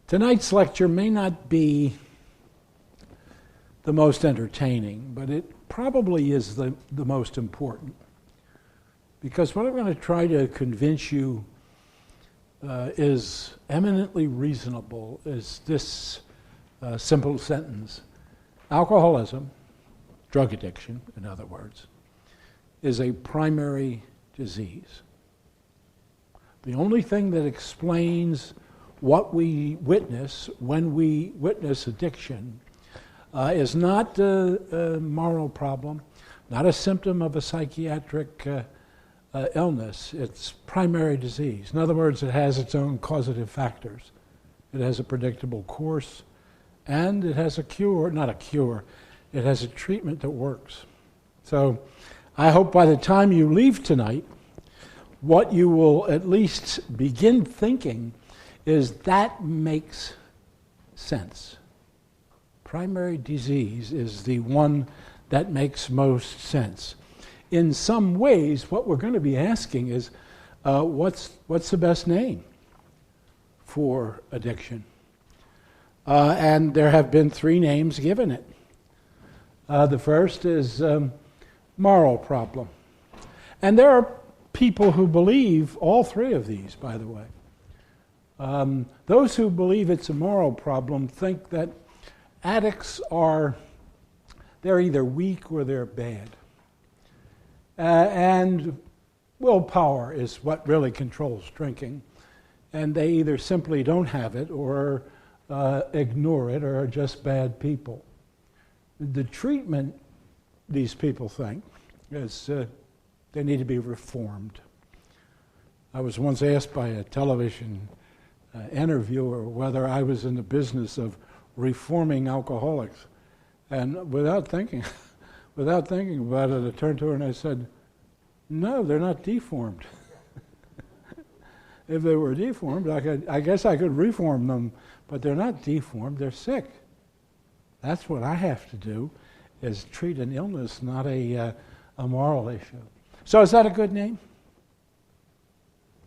Tonight's lecture may not be the most entertaining, but it probably is the most important. Because what I'm going to try to convince you is eminently reasonable is this simple sentence. Alcoholism, drug addiction, in other words, is a primary disease. The only thing that explains what we witness when we witness addiction is not a moral problem, not a symptom of a psychiatric illness. It's primary disease. In other words, it has its own causative factors. It has a predictable course, and it has a cure, not a cure, it has a treatment that works. So I hope by the time you leave tonight, what you will at least begin thinking is that makes sense. Primary disease is the one that makes most sense. In some ways, what we're going to be asking is, what's the best name for addiction? And there have been 3 names given it. The first is moral problem. And there are people who believe all 3 of these, by the way. Those who believe it's a moral problem think that addicts they're either weak or they're bad. And willpower is what really controls drinking. And they either simply don't have it or ignore it or are just bad people. The treatment, these people think, is they need to be reformed. I was once asked by a television interviewer whether I was in the business of reforming alcoholics. And without thinking about it, I turned to her and I said, no, they're not deformed. If they were deformed, I guess I could reform them, but they're not deformed, they're sick. That's what I have to do, is treat an illness, not a moral issue. So is that a good name?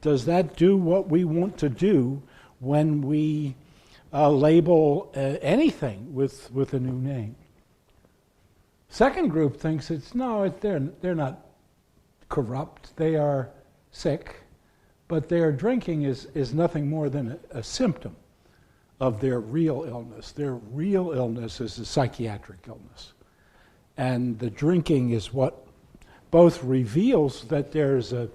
Does that do what we want to do when we label anything with a new name? Second group thinks they're not corrupt, they are sick, but their drinking is nothing more than a symptom of their real illness. Their real illness is a psychiatric illness. And the drinking is what both reveals that there's a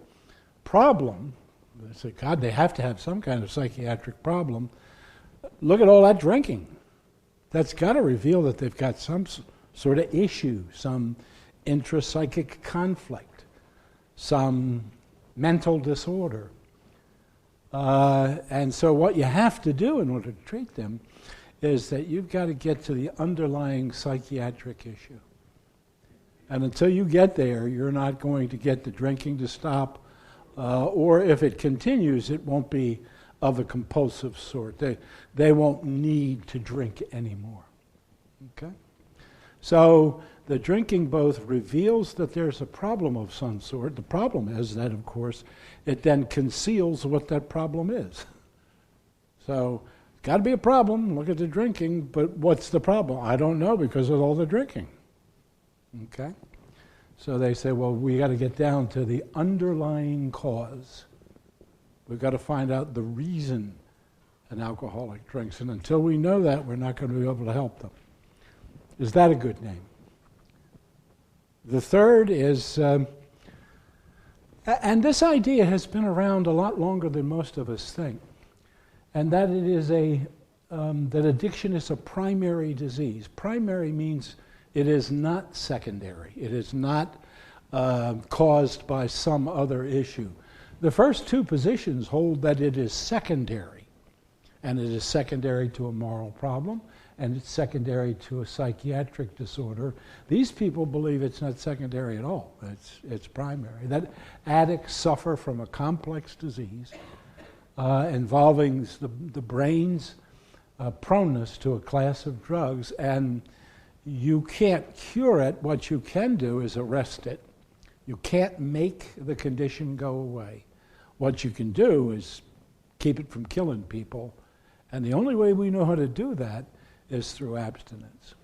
problem. They say, God, they have to have some kind of psychiatric problem. Look at all that drinking. That's got to reveal that they've got some sort of issue, some intrapsychic conflict, some mental disorder. And so what you have to do in order to treat them is that you've got to get to the underlying psychiatric issue. And until you get there, you're not going to get the drinking to stop, or if it continues, it won't be of a compulsive sort. They won't need to drink anymore. Okay? So the drinking both reveals that there's a problem of some sort. The problem is that, of course, it then conceals what that problem is. So it's got to be a problem. Look at the drinking, but what's the problem? I don't know because of all the drinking. Okay? So they say, well, we got to get down to the underlying cause. We've got to find out the reason an alcoholic drinks. And until we know that, we're not going to be able to help them. Is that a good name? The third is, and this idea has been around a lot longer than most of us think, and that it is that addiction is a primary disease. Primary means it is not secondary. It is not caused by some other issue. The first 2 positions hold that it is secondary, and it is secondary to a moral problem, and it's secondary to a psychiatric disorder. These people believe it's not secondary at all. It's primary. That addicts suffer from a complex disease involving the brain's proneness to a class of drugs, and you can't cure it. What you can do is arrest it. You can't make the condition go away. What you can do is keep it from killing people And the only way we know how to do that is through abstinence.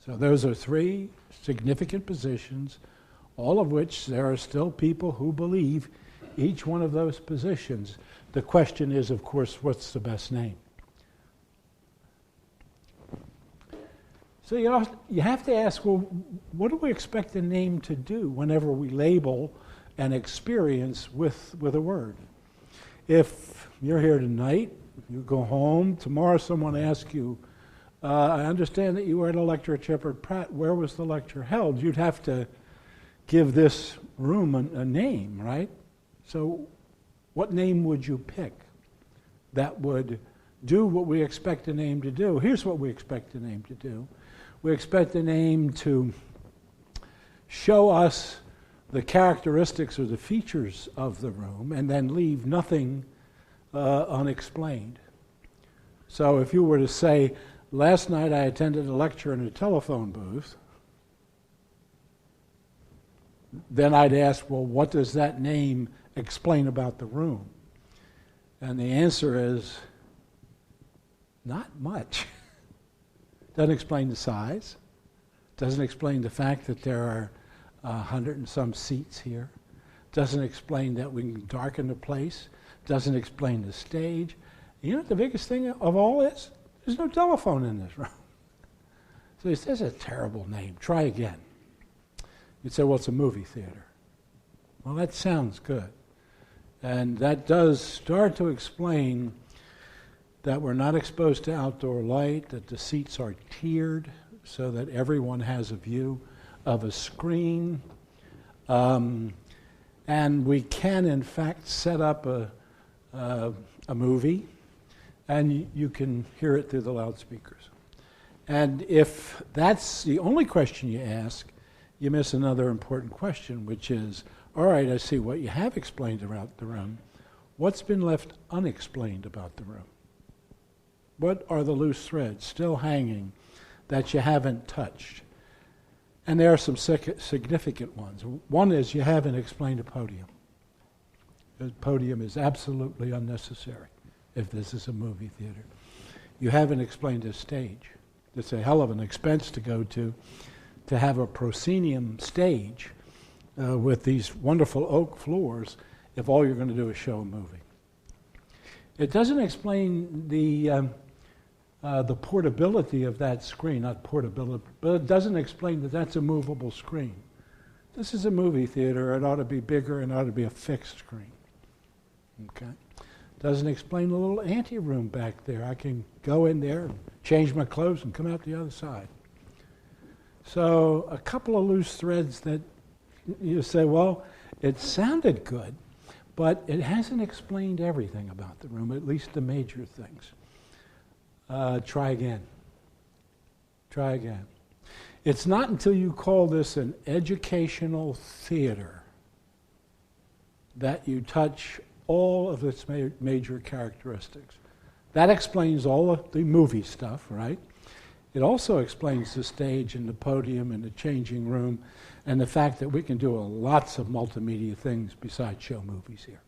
So those are three significant positions, all of which there are still people who believe each one of those positions. The question is, of course, what's the best name? So you have to ask, well, what do we expect the name to do whenever we label an experience with a word? If you're here tonight, you go home, tomorrow someone asks you, I understand that you were at a lecture at Shepherd Pratt. Where was the lecture held? You'd have to give this room a name, right? So what name would you pick that would do what we expect the name to do? Here's what we expect the name to do. We expect the name to show us the characteristics or the features of the room and then leave nothing unexplained. So if you were to say, last night I attended a lecture in a telephone booth, then I'd ask, well, what does that name explain about the room? And the answer is, not much. Doesn't explain the size. Doesn't explain the fact that there are 100 and some seats here. Doesn't explain that we can darken the place. Doesn't explain the stage. You know what the biggest thing of all is? There's no telephone in this room. So he says, that's a terrible name. Try again. You'd say, well, it's a movie theater. Well, that sounds good. And that does start to explain that we're not exposed to outdoor light, that the seats are tiered so that everyone has a view of a screen. And we can, in fact, set up a movie, and you can hear it through the loudspeakers. And if that's the only question you ask, you miss another important question, which is, all right, I see what you have explained about the room. What's been left unexplained about the room? What are the loose threads still hanging that you haven't touched? And there are some significant ones. One is you haven't explained a podium. The podium is absolutely unnecessary if this is a movie theater. You haven't explained a stage. It's a hell of an expense to go to have a proscenium stage with these wonderful oak floors if all you're going to do is show a movie. It doesn't explain the portability of that screen, not portability, but it doesn't explain that that's a movable screen. This is a movie theater. It ought to be bigger and ought to be a fixed screen. Okay? Doesn't explain the little ante-room back there. I can go in there, change my clothes, and come out the other side. So a couple of loose threads that you say, well, it sounded good, but it hasn't explained everything about the room, at least the major things. Try again. Try again. It's not until you call this an educational theater that you touch all of its major characteristics. That explains all of the movie stuff, right? It also explains the stage and the podium and the changing room and the fact that we can do lots of multimedia things besides show movies here.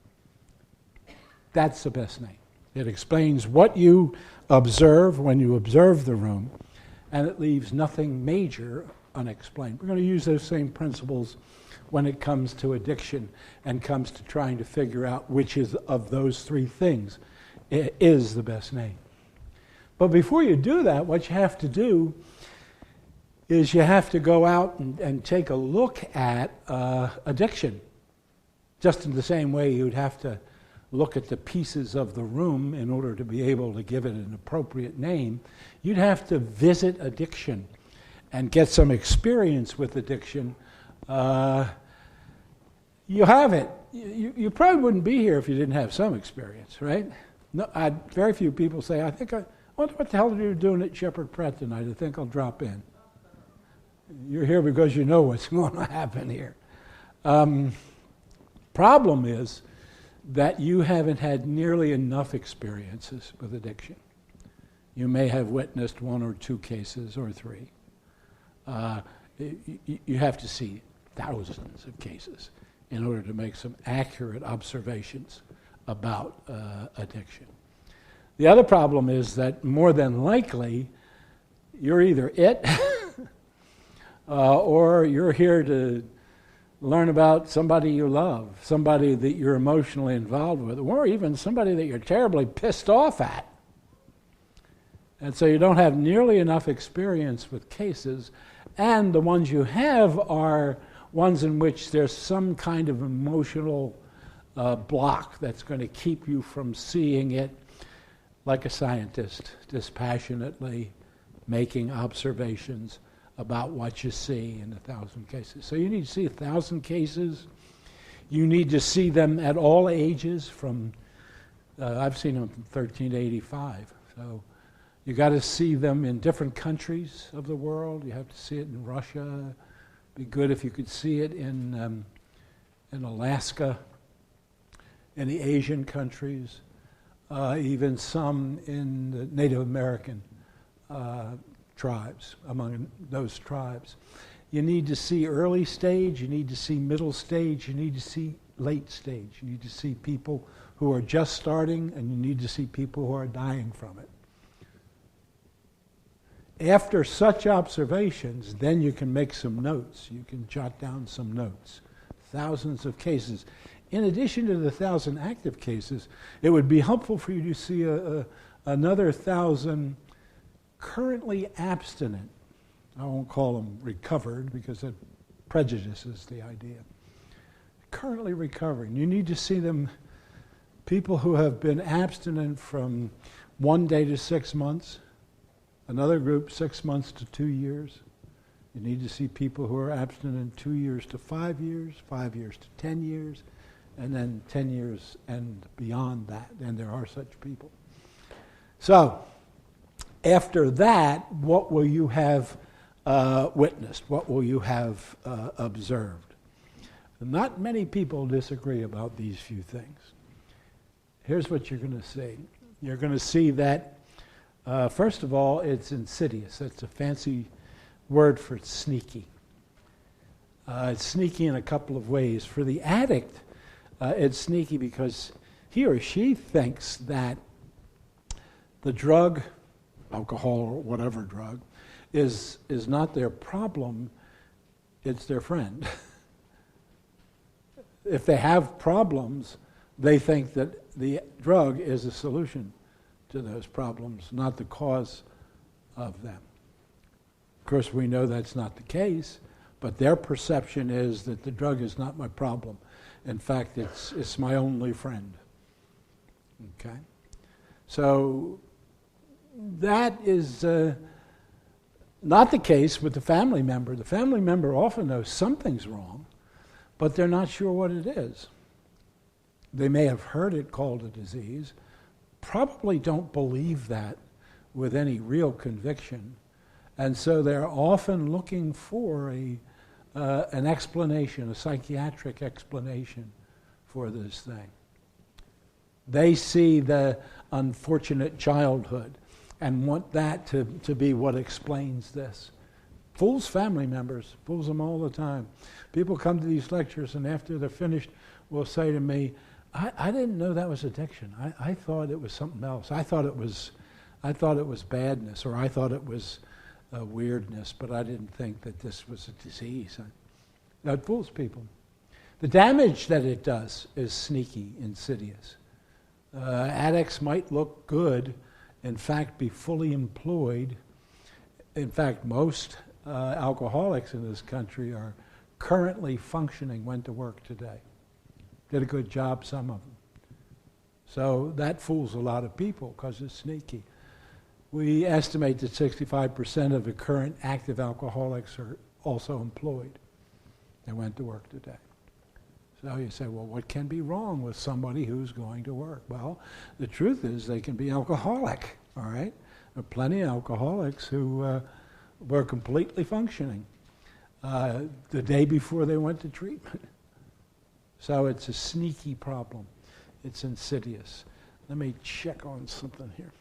That's the best name. It explains what you observe when you observe the room, and it leaves nothing major unexplained. We're going to use those same principles when it comes to addiction and comes to trying to figure out which is of those three things is the best name. But before you do that, what you have to do is you have to go out and take a look at addiction, just in the same way you'd have to look at the pieces of the room in order to be able to give it an appropriate name. You'd have to visit addiction and get some experience with addiction. You have it. You probably wouldn't be here if you didn't have some experience, right? No, very few people say, I wonder what the hell are you doing at Shepherd Pratt tonight? I think I'll drop in. You're here because you know what's going to happen here. Problem is that you haven't had nearly enough experiences with addiction. You may have witnessed one or two cases or three. You have to see thousands of cases in order to make some accurate observations about addiction. The other problem is that more than likely, you're either it or you're here to learn about somebody you love, somebody that you're emotionally involved with, or even somebody that you're terribly pissed off at. And so you don't have nearly enough experience with cases, and the ones you have are ones in which there's some kind of emotional block that's going to keep you from seeing it like a scientist, dispassionately making observations about what you see in 1,000 cases. So you need to see 1,000 cases. You need to see them at all ages from, I've seen them from 13 to 85. So you got to see them in different countries of the world. You have to see it in Russia. It'd be good if you could see it in Alaska, in the Asian countries, even some in the Native American tribes, among those tribes. You need to see early stage, you need to see middle stage, you need to see late stage. You need to see people who are just starting, and you need to see people who are dying from it. After such observations, then you can make some notes. You can jot down some notes. Thousands of cases. In addition to the 1,000 active cases, it would be helpful for you to see another 1,000 currently abstinent. I won't call them recovered because it prejudices the idea. Currently recovering. You need to see them, people who have been abstinent from 1 day to 6 months, another group 6 months to 2 years. You need to see people who are abstinent 2 years to 5 years, 5 years to 10 years, and then 10 years and beyond that, and there are such people. So, after that, what will you have witnessed? What will you have observed? Not many people disagree about these few things. Here's what you're going to see. You're going to see that, first of all, it's insidious. That's a fancy word for sneaky. It's sneaky in a couple of ways. For the addict, it's sneaky because he or she thinks that the drug, alcohol or whatever drug, is not their problem, it's their friend. If they have problems, they think that the drug is a solution to those problems, not the cause of them. Of course, we know that's not the case, but their perception is that the drug is not my problem. In fact, it's my only friend. Okay? So that is not the case with the family member. The family member often knows something's wrong, but they're not sure what it is. They may have heard it called a disease, probably don't believe that with any real conviction, and so they're often looking for an explanation, a psychiatric explanation for this thing. They see the unfortunate childhood and want that to be what explains this. Fools family members, fools them all the time. People come to these lectures and after they're finished will say to me, I didn't know that was addiction. I thought it was something else. I thought it was badness, or I thought it was weirdness, but I didn't think that this was a disease. That fools people. The damage that it does is sneaky, insidious. Addicts might look good, in fact, be fully employed. In fact, most alcoholics in this country are currently functioning, went to work today. Did a good job, some of them. So that fools a lot of people because it's sneaky. We estimate that 65% of the current active alcoholics are also employed. They went to work today. So you say, well, what can be wrong with somebody who's going to work? Well, the truth is they can be alcoholic, all right? There are plenty of alcoholics who were completely functioning the day before they went to treatment. So it's a sneaky problem. It's insidious. Let me check on something here.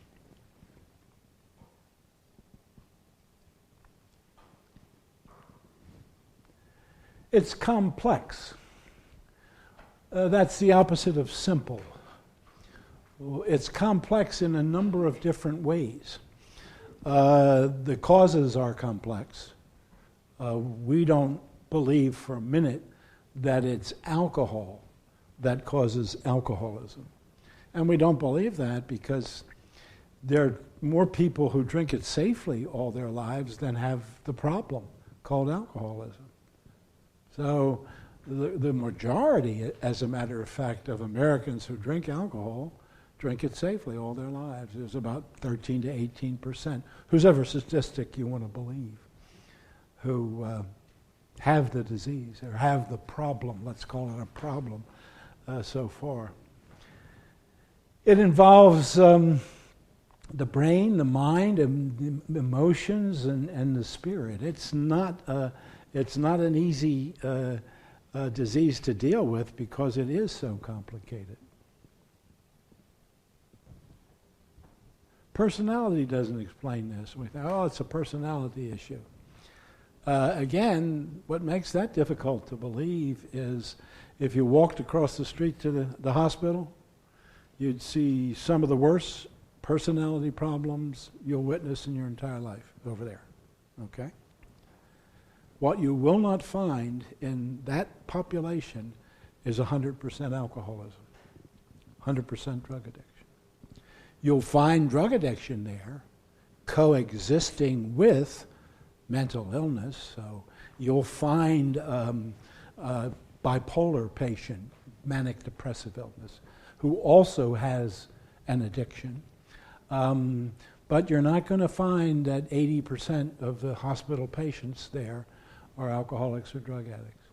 It's complex. That's the opposite of simple. Well, it's complex in a number of different ways. The causes are complex. We don't believe for a minute that it's alcohol that causes alcoholism. And we don't believe that because there are more people who drink it safely all their lives than have the problem called alcoholism. So the majority, as a matter of fact, of Americans who drink alcohol drink it safely all their lives. There's about 13 to 18%, whosever statistic you want to believe, who have the disease or have the problem, let's call it a problem, so far. It involves the brain, the mind, and the emotions, and the spirit. It's not an easy disease to deal with because it is so complicated. Personality doesn't explain this. We think, oh, it's a personality issue. Again, what makes that difficult to believe is if you walked across the street to the hospital, you'd see some of the worst personality problems you'll witness in your entire life over there, okay? What you will not find in that population is 100% alcoholism, 100% drug addiction. You'll find drug addiction there coexisting with mental illness. So you'll find a bipolar patient, manic depressive illness, who also has an addiction. But you're not going to find that 80% of the hospital patients there are alcoholics or drug addicts.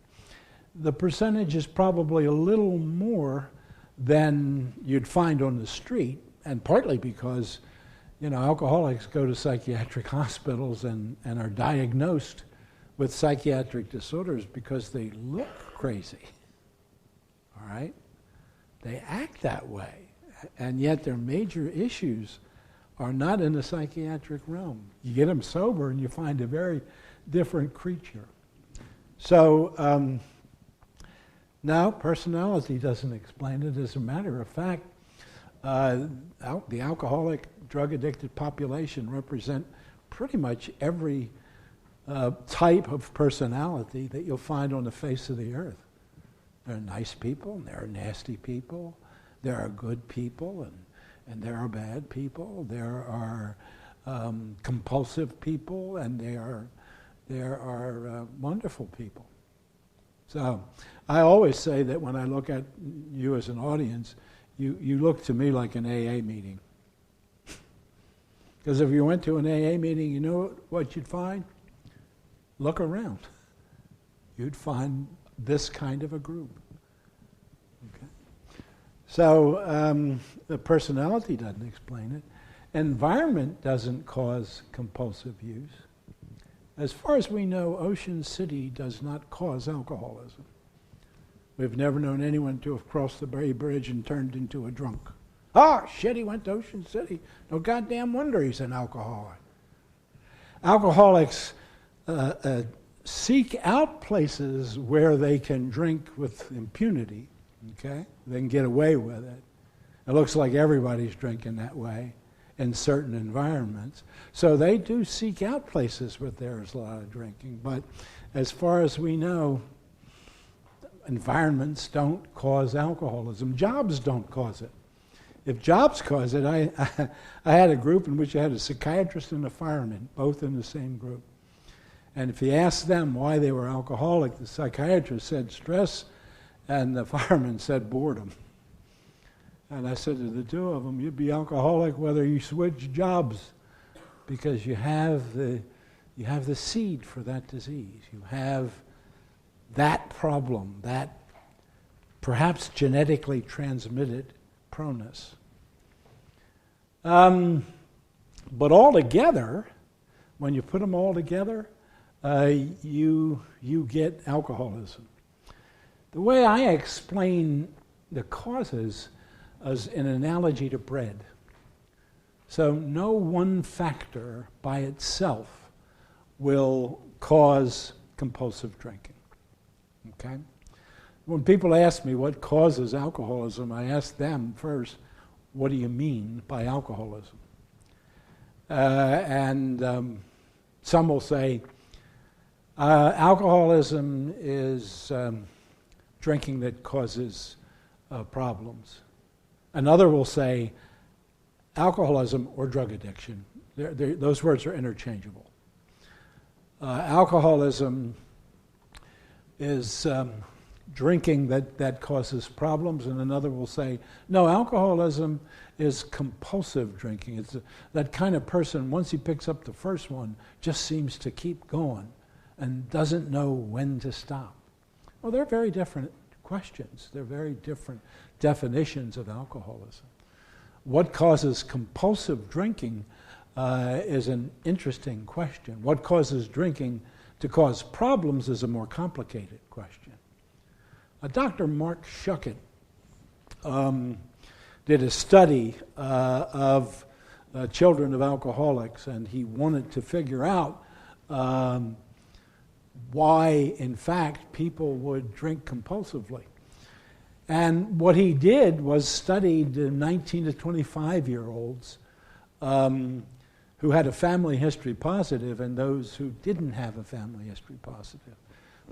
The percentage is probably a little more than you'd find on the street, and partly because, alcoholics go to psychiatric hospitals and are diagnosed with psychiatric disorders because they look crazy, all right? They act that way, and yet their major issues are not in the psychiatric realm. You get them sober and you find a very different creature. So, no, personality doesn't explain it. As a matter of fact, the alcoholic, drug-addicted population represent pretty much every type of personality that you'll find on the face of the earth. There are nice people, and there are nasty people, there are good people, and there are bad people, there are compulsive people, and there are wonderful people. So I always say that when I look at you as an audience, you look to me like an AA meeting. Because if you went to an AA meeting, you know what you'd find? Look around. You'd find this kind of a group. Okay. So the personality doesn't explain it. Environment doesn't cause compulsive use. As far as we know, Ocean City does not cause alcoholism. We've never known anyone to have crossed the Bay Bridge and turned into a drunk. Oh, shit, he went to Ocean City. No goddamn wonder he's an alcoholic. Alcoholics seek out places where they can drink with impunity, okay? They can get away with it. It looks like everybody's drinking that way in certain environments. So they do seek out places where there's a lot of drinking. But as far as we know, environments don't cause alcoholism. Jobs don't cause it. If jobs cause it, I had a group in which I had a psychiatrist and a fireman, both in the same group. And if you asked them why they were alcoholic, the psychiatrist said stress, and the fireman said boredom. And I said to the two of them, you'd be alcoholic whether you switch jobs, because you have the seed for that disease. You have that problem, that perhaps genetically transmitted proneness. But all together, when you put them all together, you get alcoholism. The way I explain the causes is an analogy to bread. So no one factor by itself will cause compulsive drinking. Okay? When people ask me what causes alcoholism, I ask them first, what do you mean by alcoholism? And some will say, alcoholism is drinking that causes problems. Another will say, alcoholism or drug addiction. Those words are interchangeable. Alcoholism is drinking that causes problems, and another will say, no, alcoholism is compulsive drinking. It's that kind of person, once he picks up the first one, just seems to keep going and doesn't know when to stop. Well, they're very different questions. They're very different definitions of alcoholism. What causes compulsive drinking is an interesting question. What causes drinking to cause problems is a more complicated question. Dr. Mark Schuckett did a study of children of alcoholics, and he wanted to figure out why, in fact, people would drink compulsively. And what he did was studied 19 to 25-year-olds who had a family history positive and those who didn't have a family history positive.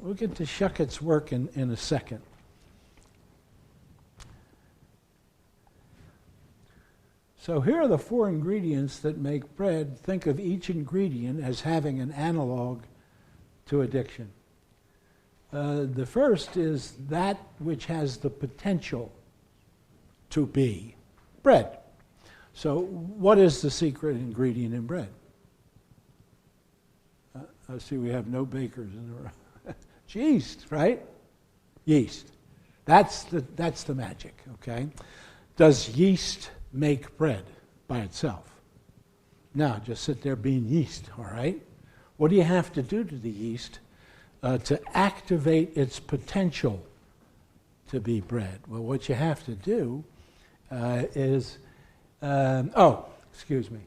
We'll get to Schuckett's work in a second. So here are the 4 ingredients that make bread. Think of each ingredient as having an analog to addiction. The first is that which has the potential to be bread. So what is the secret ingredient in bread? I see we have no bakers in the room. It's yeast, right? Yeast. That's the magic, okay? Does yeast make bread by itself? No, just sit there being yeast, all right? What do you have to do to the yeast to activate its potential to be bread? Well, what you have to do is... excuse me.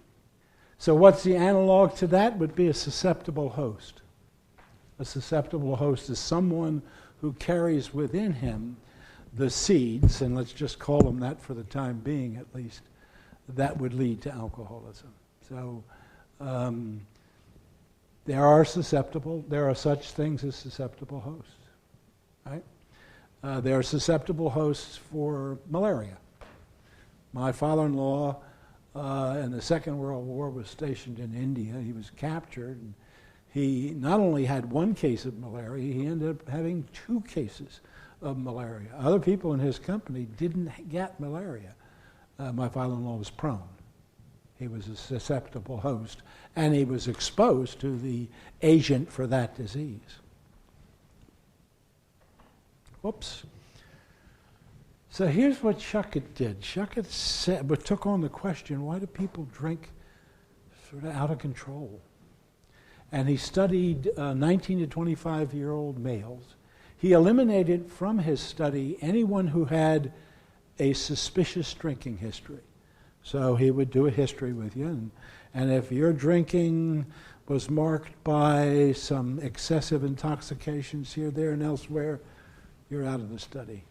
So what's the analog to that? Would be a susceptible host. A susceptible host is someone who carries within him the seeds, and let's just call them that for the time being at least, that would lead to alcoholism. So there are such things as susceptible hosts, right? There are susceptible hosts for malaria. My father-in-law in the Second World War was stationed in India. He was captured, and he not only had 1 case of malaria, he ended up having 2 cases of malaria. Other people in his company didn't get malaria. My father-in-law was prone. He was a susceptible host, and he was exposed to the agent for that disease. Whoops. So here's what Schuckett did. Schuckett took on the question, why do people drink sort of out of control? And he studied 19 to 25-year-old males. He eliminated from his study anyone who had a suspicious drinking history. So he would do a history with you, and if your drinking was marked by some excessive intoxications here, there, and elsewhere, you're out of the study.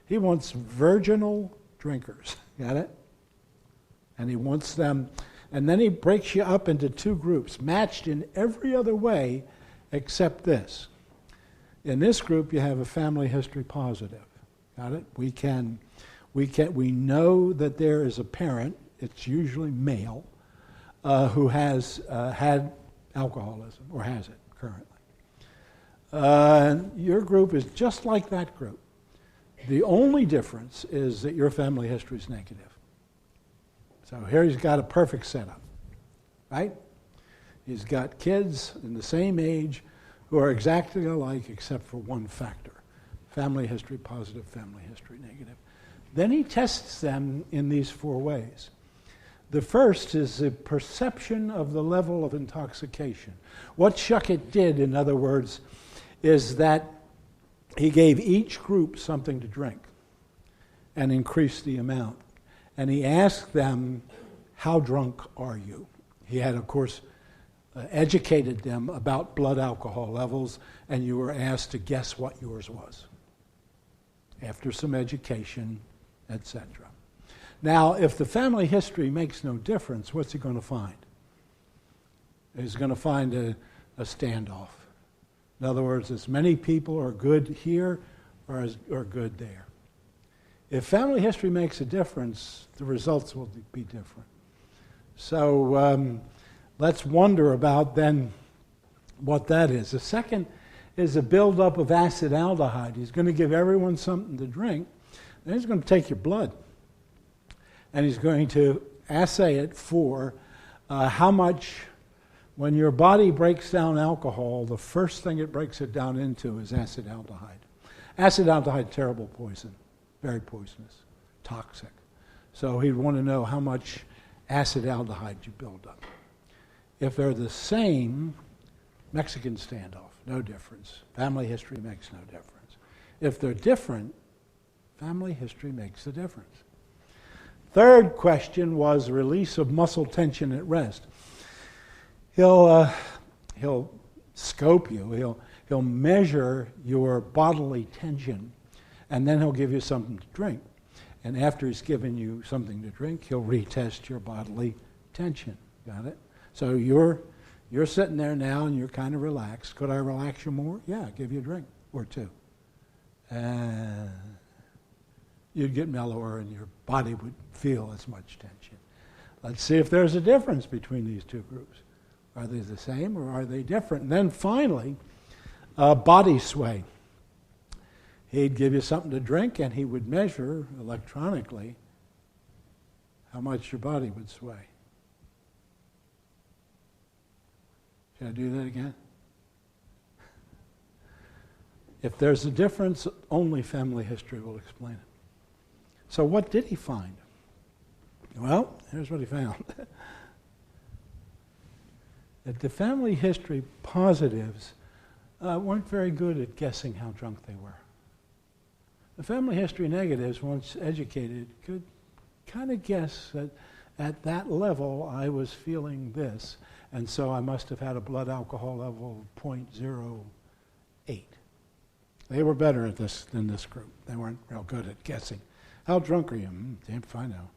He wants virginal drinkers, got it? And he wants them, and then he breaks you up into 2 groups, matched in every other way except this. In this group, you have a family history positive, got it? We know that there is a parent, it's usually male, who has had alcoholism, or has it currently. Your group is just like that group. The only difference is that your family history is negative. So here he's got a perfect setup, right? He's got kids in the same age who are exactly alike except for one factor. Family history positive, family history negative. Then he tests them in these 4 ways. The first is the perception of the level of intoxication. What Schuckett did, in other words, is that he gave each group something to drink and increased the amount. And he asked them, how drunk are you? He had, of course, educated them about blood alcohol levels, and you were asked to guess what yours was after some education, etc. Now, if the family history makes no difference, what's he going to find? He's going to find a standoff. In other words, as many people are good here or good there. If family history makes a difference, the results will be different. So let's wonder about then what that is. The second is a buildup of acetaldehyde. He's going to give everyone something to drink, then he's going to take your blood, and he's going to assay it for how much. When your body breaks down alcohol, the first thing it breaks it down into is acetaldehyde. Acetaldehyde, terrible poison, very poisonous, toxic. So he'd want to know how much acetaldehyde you build up. If they're the same, Mexican standoff, no difference. Family history makes no difference. If they're different, family history makes a difference. Third question was release of muscle tension at rest. He'll scope you. He'll measure your bodily tension, and then he'll give you something to drink. And after he's given you something to drink, he'll retest your bodily tension. Got it? So you're sitting there now, and you're kind of relaxed. Could I relax you more? Yeah, give you a drink or two. You'd get mellower, and your body would feel as much tension. Let's see if there's a difference between these two groups. Are they the same or are they different? And then finally, body sway. He'd give you something to drink, and he would measure electronically how much your body would sway. Should I do that again? If there's a difference, only family history will explain it. So what did he find? Well, here's what he found. That the family history positives weren't very good at guessing how drunk they were. The family history negatives, once educated, could kind of guess that at that level I was feeling this, and so I must have had a blood alcohol level of 0.08. They were better at this than this group. They weren't real good at guessing. How drunk are you? Damn if I know.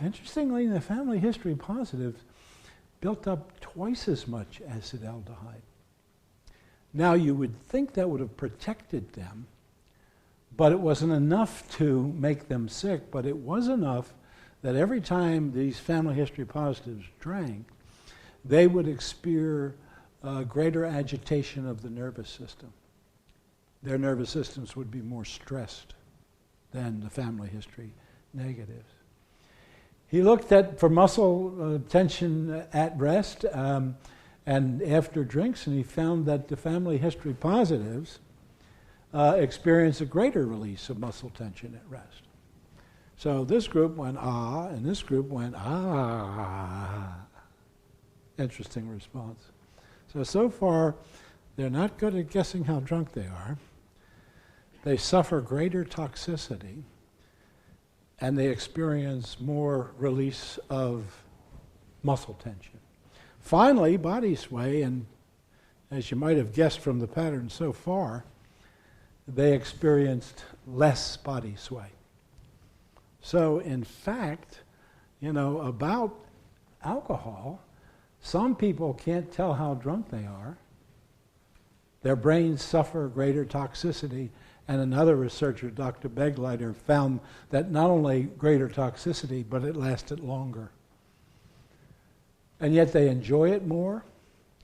Interestingly, the family history positives built up twice as much acetaldehyde. Now, you would think that would have protected them, but it wasn't enough to make them sick, but it was enough that every time these family history positives drank, they would experience greater agitation of the nervous system. Their nervous systems would be more stressed than the family history negatives. He looked for muscle tension at rest and after drinks, and he found that the family history positives experience a greater release of muscle tension at rest. So this group went ah, and this group went ah. Interesting response. So far, they're not good at guessing how drunk they are. They suffer greater toxicity, and they experience more release of muscle tension. Finally, body sway, and as you might have guessed from the pattern so far, they experienced less body sway. So in fact, about alcohol, some people can't tell how drunk they are. Their brains suffer greater toxicity. And another researcher, Dr. Begleiter, found that not only greater toxicity, but it lasted longer. And yet they enjoy it more,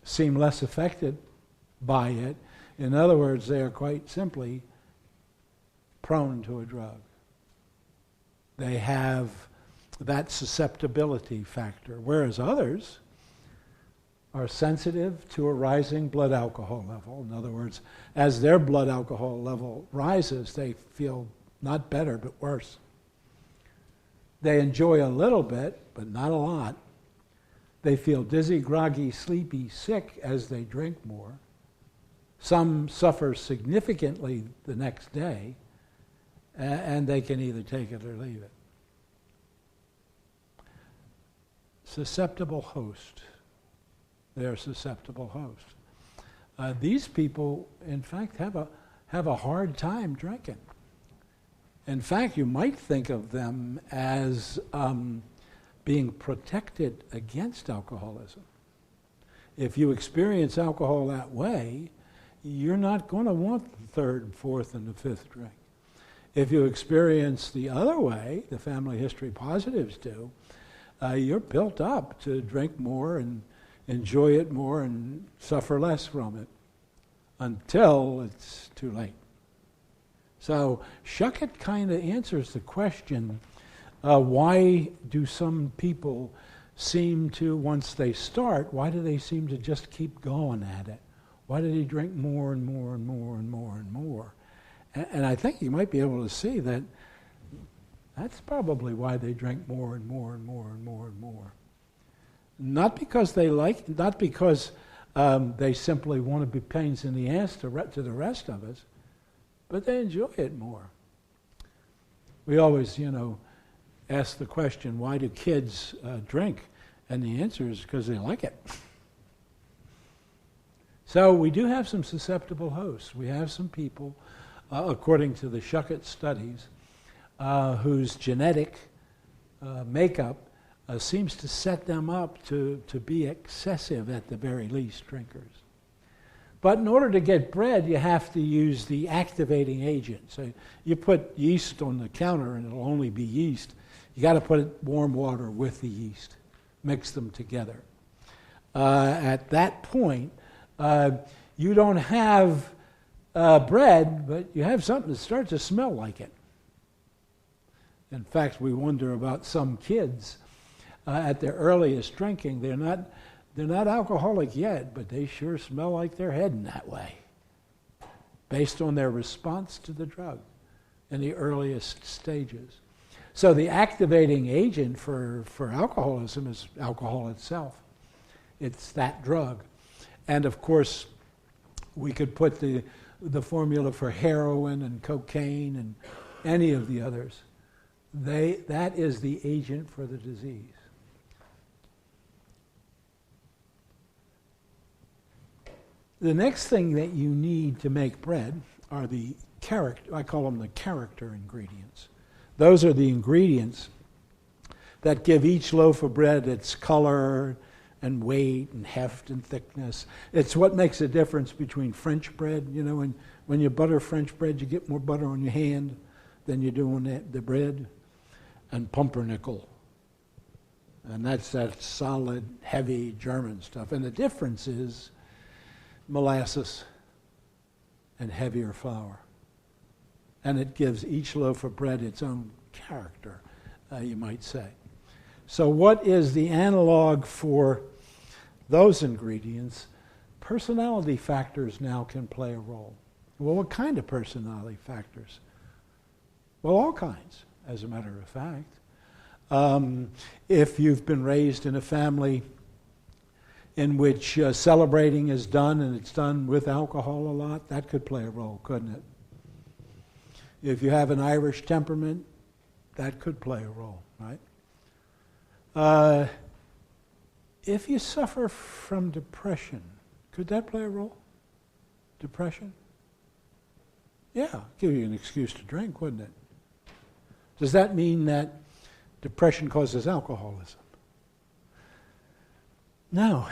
seem less affected by it. In other words, they are quite simply prone to a drug. They have that susceptibility factor, whereas others are sensitive to a rising blood alcohol level. In other words, as their blood alcohol level rises, they feel not better, but worse. They enjoy a little bit, but not a lot. They feel dizzy, groggy, sleepy, sick as they drink more. Some suffer significantly the next day, and they can either take it or leave it. Susceptible host. They're a susceptible host. These people, in fact, have a hard time drinking. In fact, you might think of them as being protected against alcoholism. If you experience alcohol that way, you're not going to want the third, fourth, and the fifth drink. If you experience the other way, the family history positives do, you're built up to drink more and enjoy it more and suffer less from it until it's too late. So Shuck It kind of answers the question, why do some people seem to, once they start, why do they seem to just keep going at it? Why do they drink more and more and more and more and more? And I think you might be able to see that that's probably why they drink more and more and more and more and more. Not because they like, not because they simply want to be pains in the ass to the rest of us, but they enjoy it more. We always, ask the question, why do kids drink? And the answer is because they like it. So we do have some susceptible hosts. We have some people, according to the Shuck It studies, whose genetic makeup seems to set them up to be excessive, at the very least, drinkers. But in order to get bread, you have to use the activating agent. So you put yeast on the counter and it'll only be yeast. You got to put warm water with the yeast. Mix them together. At that point, you don't have bread, but you have something that starts to smell like it. In fact, we wonder about some kids at their earliest drinking. They're not alcoholic yet, but they sure smell like they're heading that way, based on their response to the drug in the earliest stages. So the activating agent for alcoholism is alcohol itself. It's that drug. And of course, we could put the formula for heroin and cocaine and any of the others. That is the agent for the disease. The next thing that you need to make bread are the I call them the character ingredients. Those are the ingredients that give each loaf of bread its color and weight and heft and thickness. It's what makes a difference between French bread. When you butter French bread, you get more butter on your hand than you do on the bread. And pumpernickel. And that's that solid, heavy German stuff. And the difference is molasses and heavier flour. And it gives each loaf of bread its own character, you might say. So what is the analog for those ingredients? Personality factors now can play a role. Well, what kind of personality factors? Well, all kinds, as a matter of fact. If you've been raised in a family in which celebrating is done, and it's done with alcohol a lot, that could play a role, couldn't it? If you have an Irish temperament, that could play a role, right? If you suffer from depression, could that play a role? Depression? Yeah, give you an excuse to drink, wouldn't it? Does that mean that depression causes alcoholism? No,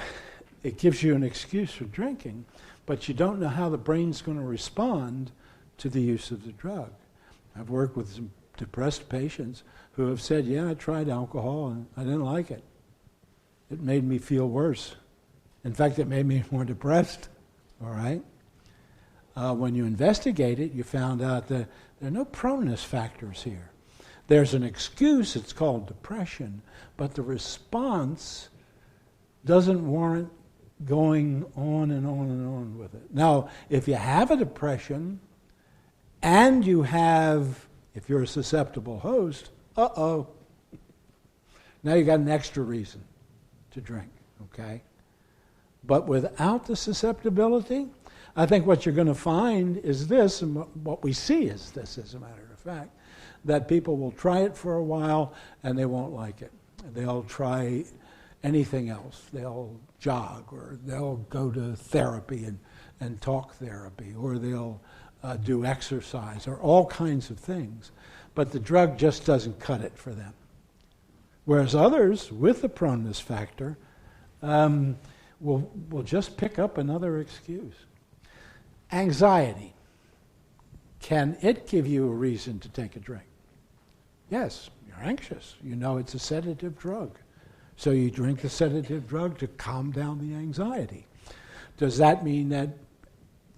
it gives you an excuse for drinking, but you don't know how the brain's going to respond to the use of the drug. I've worked with some depressed patients who have said, yeah, I tried alcohol and I didn't like it. It made me feel worse. In fact, it made me more depressed, all right? When you investigate it, you found out that there are no proneness factors here. There's an excuse, it's called depression, but the response doesn't warrant going on and on and on with it. Now, if you have a depression and you have, if you're a susceptible host, now you got an extra reason to drink, okay? But without the susceptibility, I think what you're going to find is this, and what we see is this, as a matter of fact, that people will try it for a while and they won't like it. They'll try anything else. They'll jog, or they'll go to therapy and talk therapy, or they'll do exercise, or all kinds of things. But the drug just doesn't cut it for them. Whereas others, with the proneness factor, will just pick up another excuse. Anxiety. Can it give you a reason to take a drink? Yes, you're anxious. You know it's a sedative drug. So you drink the sedative drug to calm down the anxiety. Does that mean that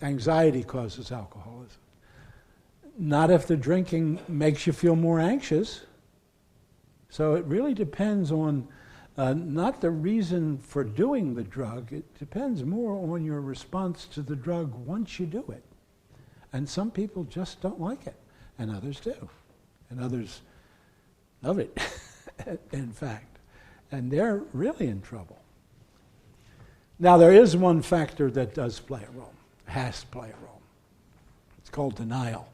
anxiety causes alcoholism? Not if the drinking makes you feel more anxious. So it really depends on not the reason for doing the drug. It depends more on your response to the drug once you do it. And some people just don't like it, and others do. And others love it, in fact. And they're really in trouble. Now, there is one factor that does play a role, has to play a role. It's called denial.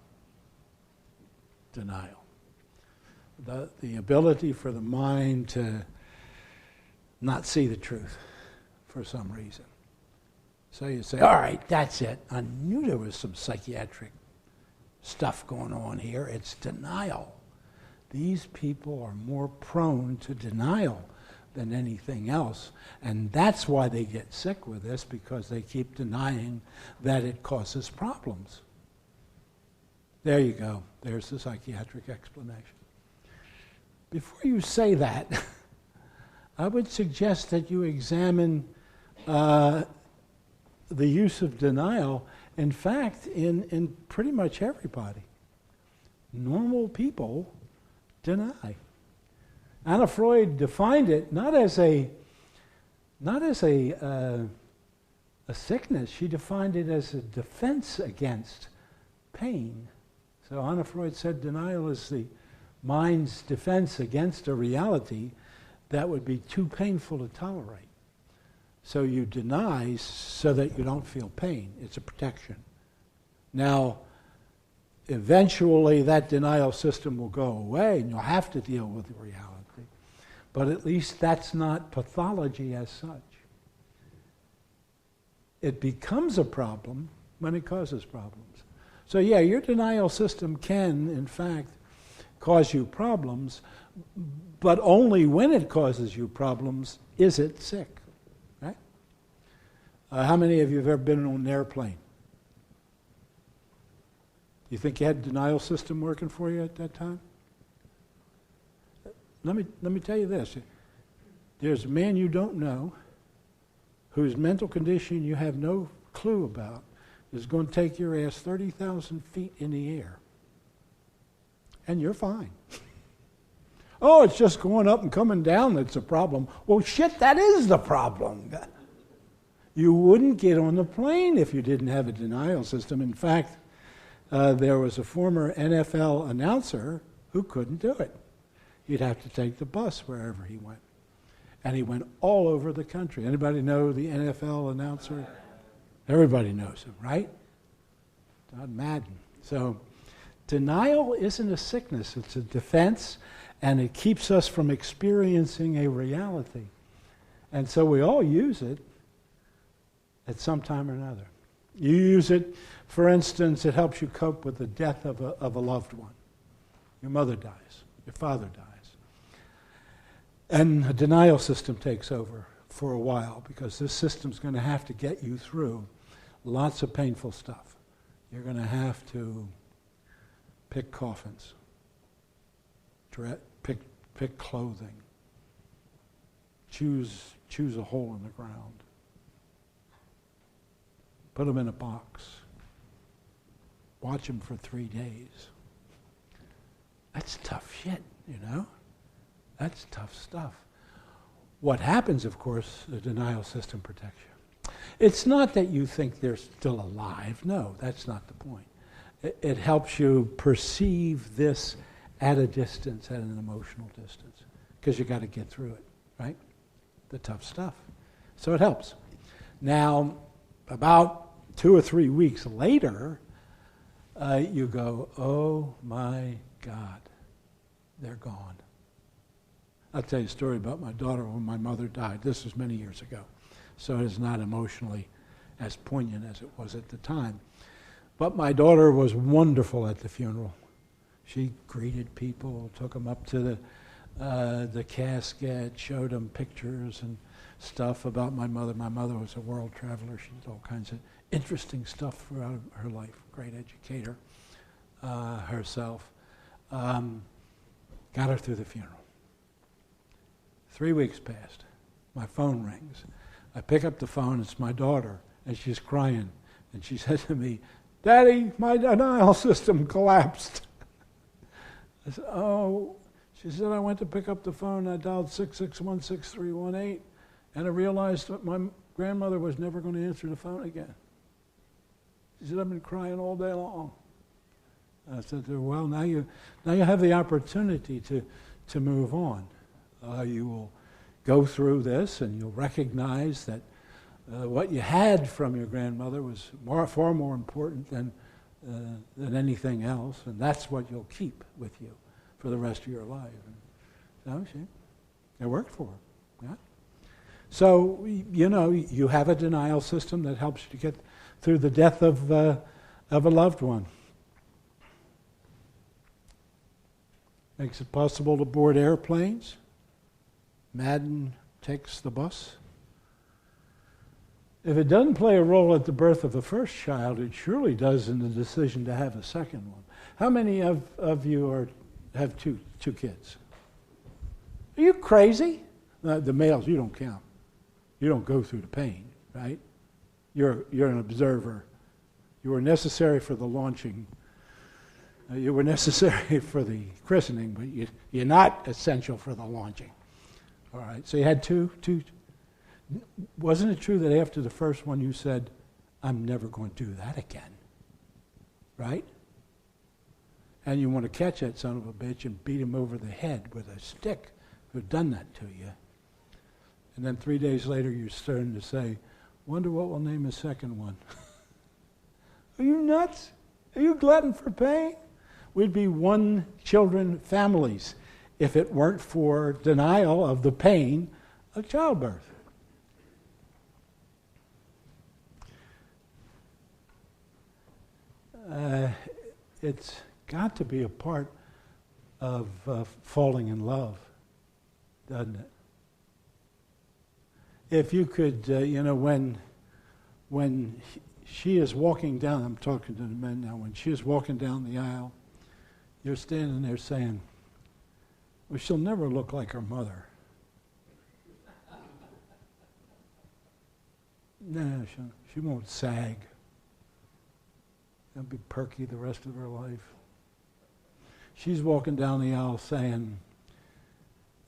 Denial. The ability for the mind to not see the truth for some reason. So you say, all right, that's it. I knew there was some psychiatric stuff going on here. It's denial. These people are more prone to denial than anything else. And that's why they get sick with this, because they keep denying that it causes problems. There you go. There's the psychiatric explanation. Before you say that, I would suggest that you examine the use of denial, in fact, in pretty much everybody. Normal people deny. Anna Freud defined it not as a sickness. She defined it as a defense against pain. So Anna Freud said denial is the mind's defense against a reality that would be too painful to tolerate. So you deny so that you don't feel pain. It's a protection. Now, eventually that denial system will go away and you'll have to deal with the reality. But at least that's not pathology as such. It becomes a problem when it causes problems. So yeah, your denial system can, in fact, cause you problems, but only when it causes you problems is it sick. Right? How many of you have ever been on an airplane? You think you had a denial system working for you at that time? Let me tell you this. There's a man you don't know whose mental condition you have no clue about is going to take your ass 30,000 feet in the air. And you're fine. Oh, it's just going up and coming down that's a problem. Well, shit, that is the problem. You wouldn't get on the plane if you didn't have a denial system. In fact, there was a former NFL announcer who couldn't do it. He'd have to take the bus wherever he went. And he went all over the country. Anybody know the NFL announcer? Everybody knows him, right? Madden. So denial isn't a sickness. It's a defense, and it keeps us from experiencing a reality. And so we all use it at some time or another. You use it, for instance, it helps you cope with the death of a loved one. Your mother dies. Your father dies. And a denial system takes over for a while because this system's going to have to get you through lots of painful stuff. You're going to have to pick coffins, pick clothing, choose a hole in the ground, put them in a box, watch them for 3 days. That's tough shit, you know? That's tough stuff. What happens, of course, the denial system protects you. It's not that you think they're still alive. No, that's not the point. It helps you perceive this at a distance, at an emotional distance, because you got to get through it, right? The tough stuff. So it helps. Now, about 2 or 3 weeks later, you go, oh my God, they're gone. I'll tell you a story about my daughter when my mother died. This was many years ago, so it is not emotionally as poignant as it was at the time. But my daughter was wonderful at the funeral. She greeted people, took them up to the casket, showed them pictures and stuff about my mother. My mother was a world traveler. She did all kinds of interesting stuff throughout her life. Great educator herself. Got her through the funeral. 3 weeks passed. My phone rings. I pick up the phone. It's my daughter, and she's crying. And she said to me, "Daddy, my denial system collapsed." I said, "Oh." She said, "I went to pick up the phone. I dialed 6616318, and I realized that my grandmother was never going to answer the phone again." She said, "I've been crying all day long." I said to her, "Well, now you have the opportunity to move on. You will go through this, and you'll recognize that what you had from your grandmother was far more important than anything else, and that's what you'll keep with you for the rest of your life." And so it worked for her. Yeah. So you have a denial system that helps you to get through the death of a loved one. Makes it possible to board airplanes. Madden takes the bus. If it doesn't play a role at the birth of the first child, it surely does in the decision to have a second one. How many of you have two kids? Are you crazy? The males, you don't count. You don't go through the pain, right? You're an observer. You were necessary for the launching. You were necessary for the christening, but you're not essential for the launching. All right, so you had two. Wasn't it true that after the first one you said, "I'm never going to do that again"? Right? And you want to catch that son of a bitch and beat him over the head with a stick who'd done that to you. And then 3 days later you're starting to say, "Wonder what we'll name the second one." Are you nuts? Are you glutton for pain? We'd be one-children families if it weren't for denial of the pain of childbirth. It's got to be a part of falling in love, doesn't it? If you could, when she is walking down, I'm talking to the men now, when she is walking down the aisle, you're standing there saying, "Well, she'll never look like her mother." No, she won't sag. She'll be perky the rest of her life. She's walking down the aisle saying,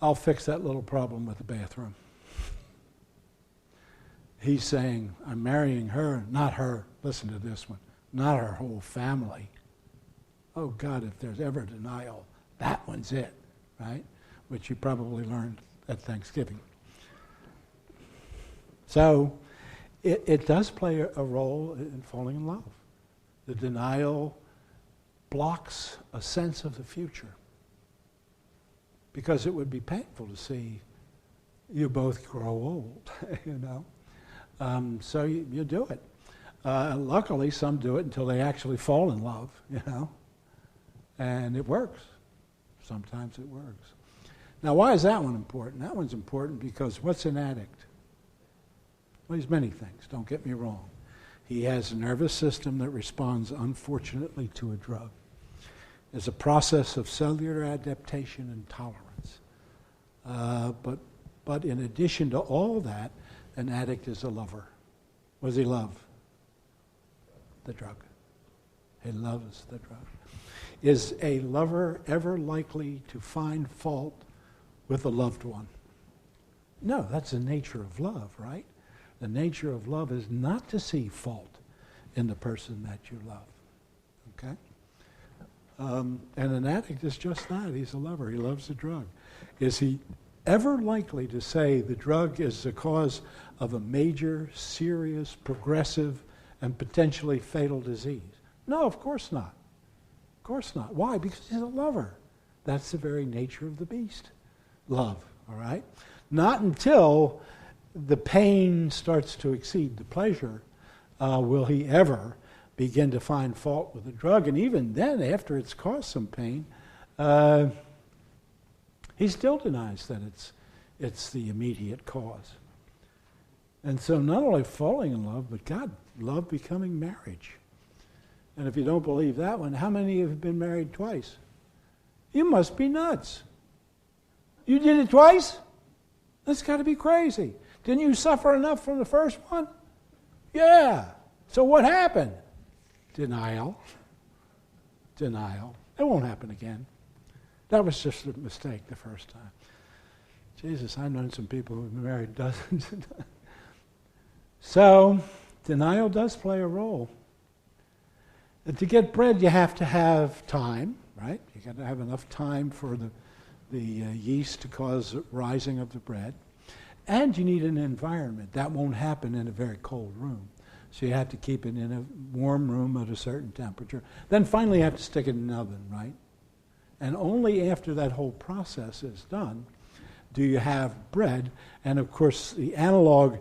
"I'll fix that little problem with the bathroom." He's saying, "I'm marrying her, not her," listen to this one, "not her whole family." Oh God, if there's ever denial, that one's it, right? Which you probably learned at Thanksgiving. So it does play a role in falling in love. The denial blocks a sense of the future because it would be painful to see you both grow old, So you do it. Luckily, some do it until they actually fall in love, and it works. Sometimes it works. Now, why is that one important? That one's important because what's an addict? Well, he's many things, don't get me wrong. He has a nervous system that responds, unfortunately, to a drug. There's a process of cellular adaptation and tolerance. But in addition to all that, an addict is a lover. What does he love? The drug. He loves the drug. Is a lover ever likely to find fault with a loved one? No, that's the nature of love, right? The nature of love is not to see fault in the person that you love. Okay? And an addict is just that. He's a lover. He loves the drug. Is he ever likely to say the drug is the cause of a major, serious, progressive, and potentially fatal disease? No, of course not. Of course not. Why? Because he's a lover. That's the very nature of the beast. Love, all right? Not until the pain starts to exceed the pleasure will he ever begin to find fault with the drug. And even then, after it's caused some pain, he still denies that it's the immediate cause. And so not only falling in love, but God, love becoming marriage. And if you don't believe that one, how many have been married twice? You must be nuts. You did it twice? That's got to be crazy. Didn't you suffer enough from the first one? Yeah. So what happened? Denial. Denial. It won't happen again. That was just a mistake the first time. Jesus, I've known some people who've been married dozens of times. So, denial does play a role. To get bread, you have to have time, right? You got to have enough time for the yeast to cause rising of the bread. And you need an environment. That won't happen in a very cold room. So you have to keep it in a warm room at a certain temperature. Then finally you have to stick it in an oven, right? And only after that whole process is done do you have bread. And of course, the analog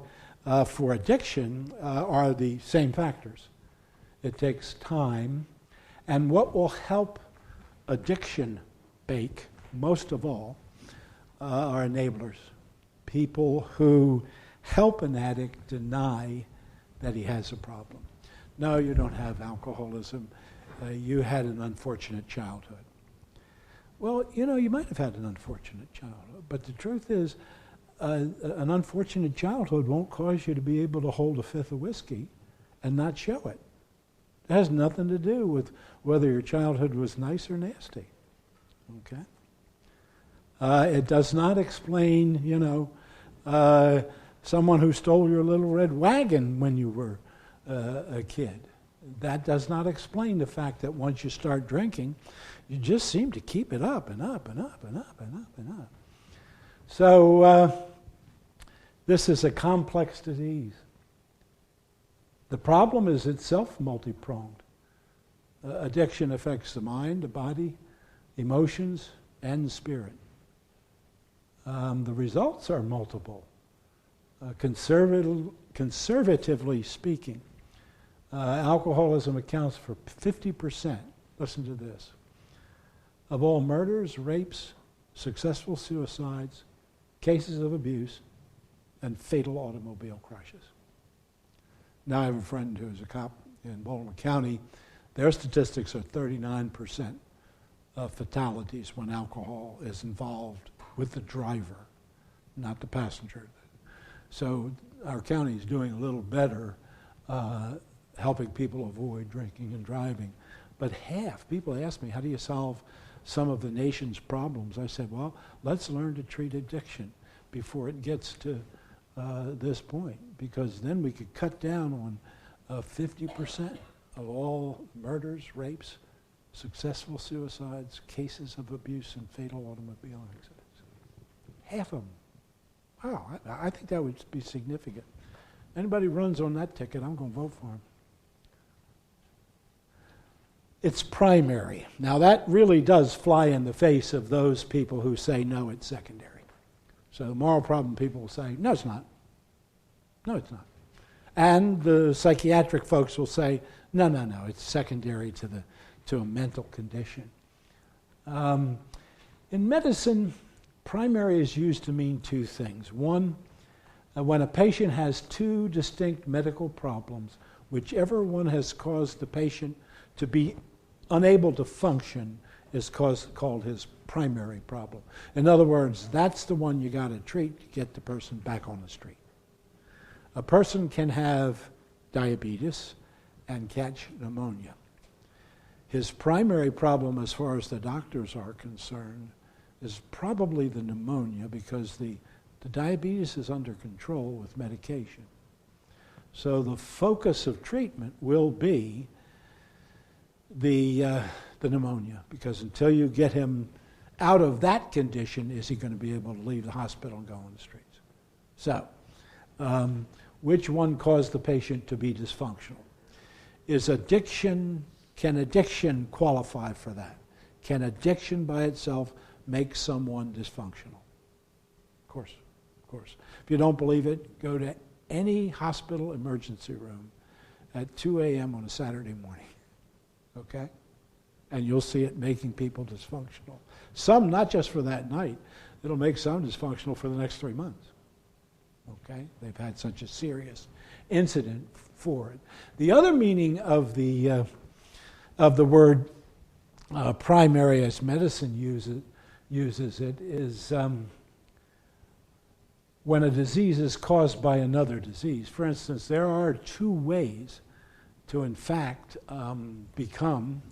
for addiction are the same factors. It takes time. And what will help addiction bake, most of all, are enablers. People who help an addict deny that he has a problem. No, you don't have alcoholism. You had an unfortunate childhood. Well, you might have had an unfortunate childhood, but the truth is, an unfortunate childhood won't cause you to be able to hold a fifth of whiskey and not show it. It has nothing to do with whether your childhood was nice or nasty. Okay? It does not explain, someone who stole your little red wagon when you were a kid. That does not explain the fact that once you start drinking, you just seem to keep it up and up and up and up and up and up. So this is a complex disease. The problem is itself multi-pronged. Addiction affects the mind, the body, emotions, and the spirit. The results are multiple. Conservatively speaking, alcoholism accounts for 50%, listen to this, of all murders, rapes, successful suicides, cases of abuse, and fatal automobile crashes. Now I have a friend who's a cop in Multnomah County. Their statistics are 39% of fatalities when alcohol is involved with the driver, not the passenger. So our county is doing a little better helping people avoid drinking and driving. But half, people ask me, how do you solve some of the nation's problems? I said, well, let's learn to treat addiction before it gets to this point, because then we could cut down on 50% of all murders, rapes, successful suicides, cases of abuse, and fatal automobile accidents. Half of them. Wow, I think that would be significant. Anybody runs on that ticket, I'm going to vote for him. It's primary. Now that really does fly in the face of those people who say, no, it's secondary. So the moral problem people will say, no, it's not. No, it's not. And the psychiatric folks will say, no, it's secondary to a mental condition. In medicine, primary is used to mean two things. One, when a patient has two distinct medical problems, whichever one has caused the patient to be unable to function is called his primary problem. In other words, that's the one you got to treat to get the person back on the street. A person can have diabetes and catch pneumonia. His primary problem, as far as the doctors are concerned, is probably the pneumonia, because the diabetes is under control with medication. So the focus of treatment will be the pneumonia, because until you get him out of that condition, is he going to be able to leave the hospital and go on the streets? So, which one caused the patient to be dysfunctional? Can addiction qualify for that? Can addiction by itself make someone dysfunctional? Of course. If you don't believe it, go to any hospital emergency room at 2 a.m. on a Saturday morning, okay? And you'll see it making people dysfunctional. Some, not just for that night, it'll make some dysfunctional for the next 3 months, okay? They've had such a serious incident for it. The other meaning of the word primary, as medicine uses it, is when a disease is caused by another disease. For instance, there are 2 ways to, in fact, become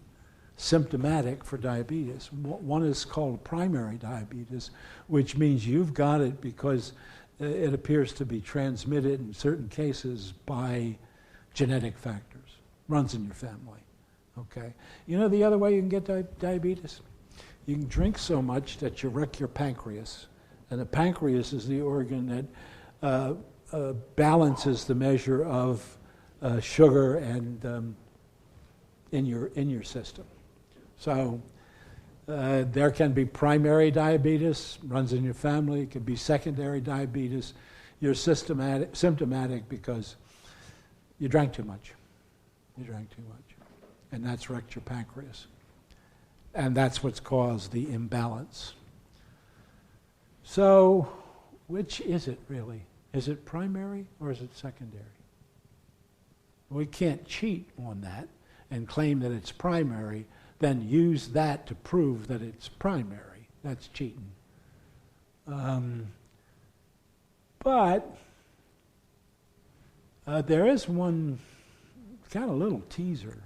symptomatic for diabetes. One is called primary diabetes, which means you've got it because it appears to be transmitted in certain cases by genetic factors, runs in your family, okay? You know the other way you can get diabetes? You can drink so much that you wreck your pancreas, and the pancreas is the organ that balances the measure of sugar and in your system. So there can be primary diabetes, runs in your family. It could be secondary diabetes. You're symptomatic because you drank too much. You drank too much. And that's wrecked your pancreas. And that's what's caused the imbalance. So, which is it really? Is it primary or is it secondary? We can't cheat on that and claim that it's primary, then use that to prove that it's primary. That's cheating. But there is one kind of little teaser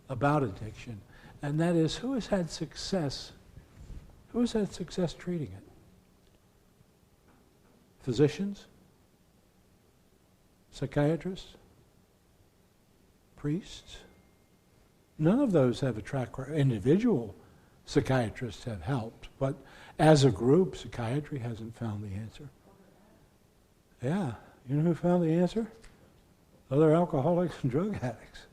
about addiction, and that is who has had success treating it? Physicians? Psychiatrists? Priests? None of those have a track record. Individual psychiatrists have helped, but as a group, psychiatry hasn't found the answer. Yeah, you know who found the answer? Other alcoholics and drug addicts.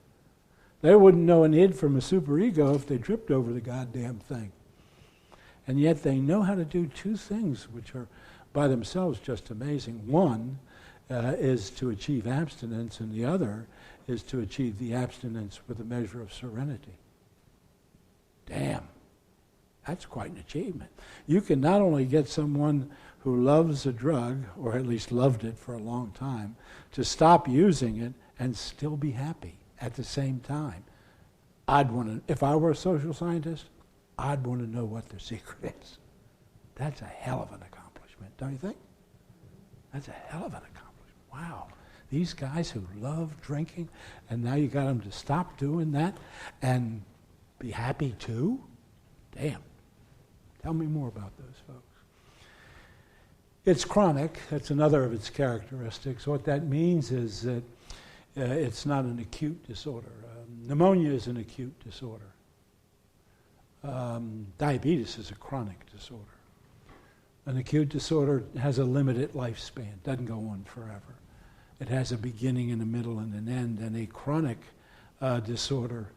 They wouldn't know an id from a superego if they tripped over the goddamn thing. And yet they know how to do 2 things which are by themselves just amazing. One is to achieve abstinence, and the other is to achieve the abstinence with a measure of serenity. Damn, that's quite an achievement. You can not only get someone who loves a drug, or at least loved it for a long time, to stop using it and still be happy at the same time. If I were a social scientist, I'd want to know what their secret is. That's a hell of an accomplishment, don't you think? That's a hell of an accomplishment. Wow. These guys who love drinking, and now you got them to stop doing that and be happy too? Damn. Tell me more about those folks. It's chronic. That's another of its characteristics. What that means is that it's not an acute disorder. Pneumonia is an acute disorder. Diabetes is a chronic disorder. An acute disorder has a limited lifespan, doesn't go on forever. It has a beginning and a middle and an end, and a chronic disorder